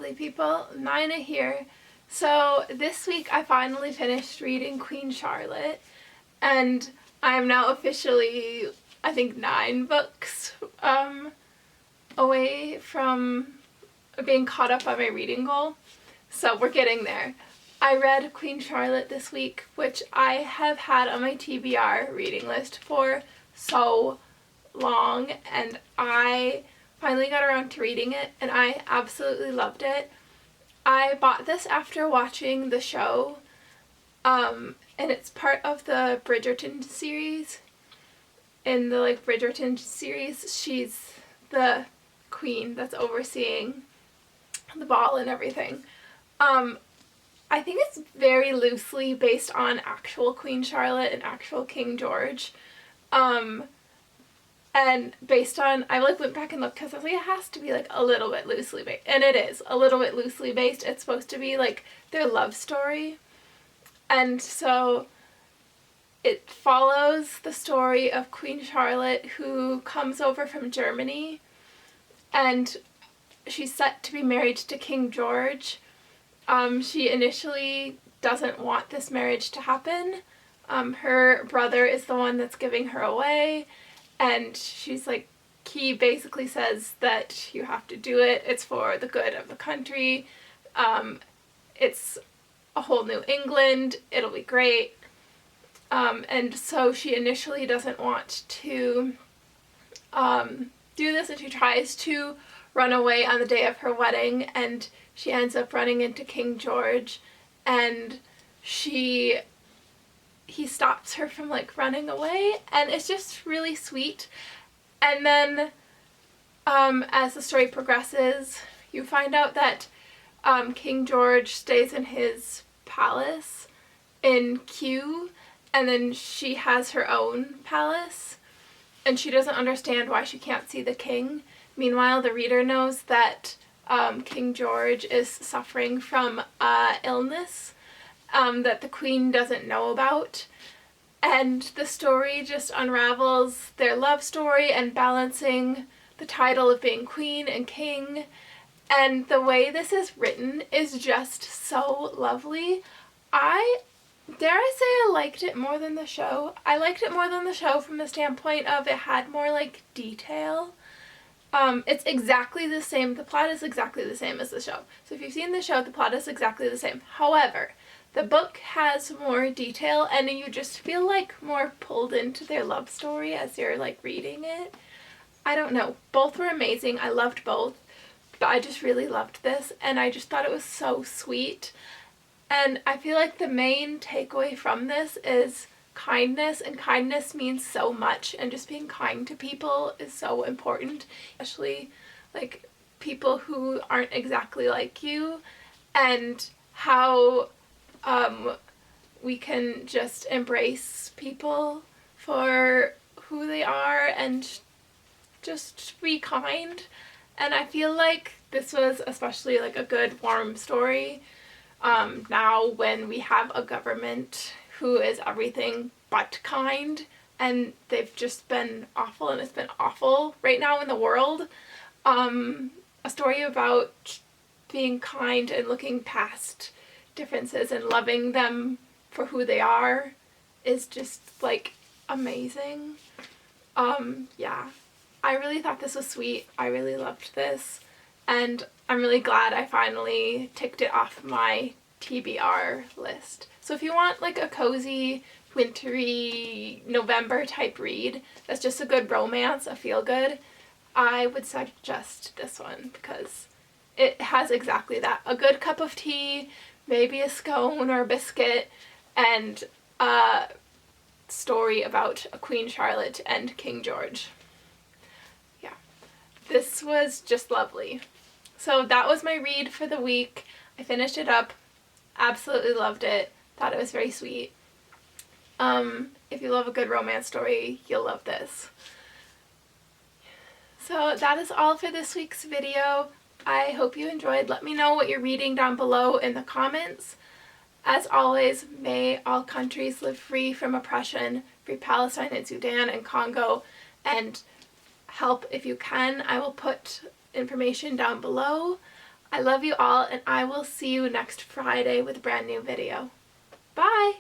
lovely people, Mina here. So this week I finally finished reading Queen Charlotte, and I'm now officially, I think, 9 books away from being caught up on my reading goal. So we're getting there. I read Queen Charlotte this week, which I have had on my TBR reading list for so long, and I finally got around to reading it, and I absolutely loved it. I bought this after watching the show, and it's part of the Bridgerton series. In the Bridgerton series, she's the queen that's overseeing the ball and everything. I think it's very loosely based on actual Queen Charlotte and actual King George. And based on, I went back and looked because I was like, it has to be a little bit loosely based. And it is a little bit loosely based. It's supposed to be their love story. And so it follows the story of Queen Charlotte, who comes over from Germany, and she's set to be married to King George. She initially doesn't want this marriage to happen. Her brother is the one that's giving her away, and she's he basically says that you have to do it. It's for the good of the country. It's a whole new England. It'll be great. And so she initially doesn't want to do this, and she tries to run away on the day of her wedding, and she ends up running into King George, and he stops her from running away, and it's just really sweet. And then as the story progresses, you find out that King George stays in his palace in Kew, and then she has her own palace, and she doesn't understand why she can't see the king. Meanwhile, the reader knows that King George is suffering from illness that the queen doesn't know about. And the story just unravels their love story and balancing the title of being queen and king. And the way this is written is just so lovely. Dare I say I liked it more than the show? I liked it more than the show from the standpoint of it had more detail. It's exactly the same. The plot is exactly the same as the show. So if you've seen the show, the plot is exactly the same. However, the book has more detail, and you just feel more pulled into their love story as you're reading it. I don't know. Both were amazing. I loved both, but I just really loved this, and I just thought it was so sweet. And I feel the main takeaway from this is kindness, and kindness means so much, and just being kind to people is so important, especially people who aren't exactly like you, and how we can just embrace people for who they are and just be kind. And I feel this was especially a good warm story now when we have a government who is everything but kind, and they've just been awful, and it's been awful right now in the world. A story about being kind and looking past differences and loving them for who they are is just amazing. Yeah, I really thought this was sweet. I really loved this, and I'm really glad I finally ticked it off my TBR list. So if you want a cozy, wintry, November type read that's just a good romance, a feel-good, I would suggest this one because it has exactly that. A good cup of tea, maybe a scone or a biscuit, and a story about Queen Charlotte and King George. Yeah, this was just lovely. So that was my read for the week. I finished it up. Absolutely loved it. Thought it was very sweet. If you love a good romance story, you'll love this. So that is all for this week's video. I hope you enjoyed. Let me know what you're reading down below in the comments. As always, may all countries live free from oppression. Free Palestine and Sudan and Congo, and help if you can. I will put information down below. I love you all, and I will see you next Friday with a brand new video. Bye!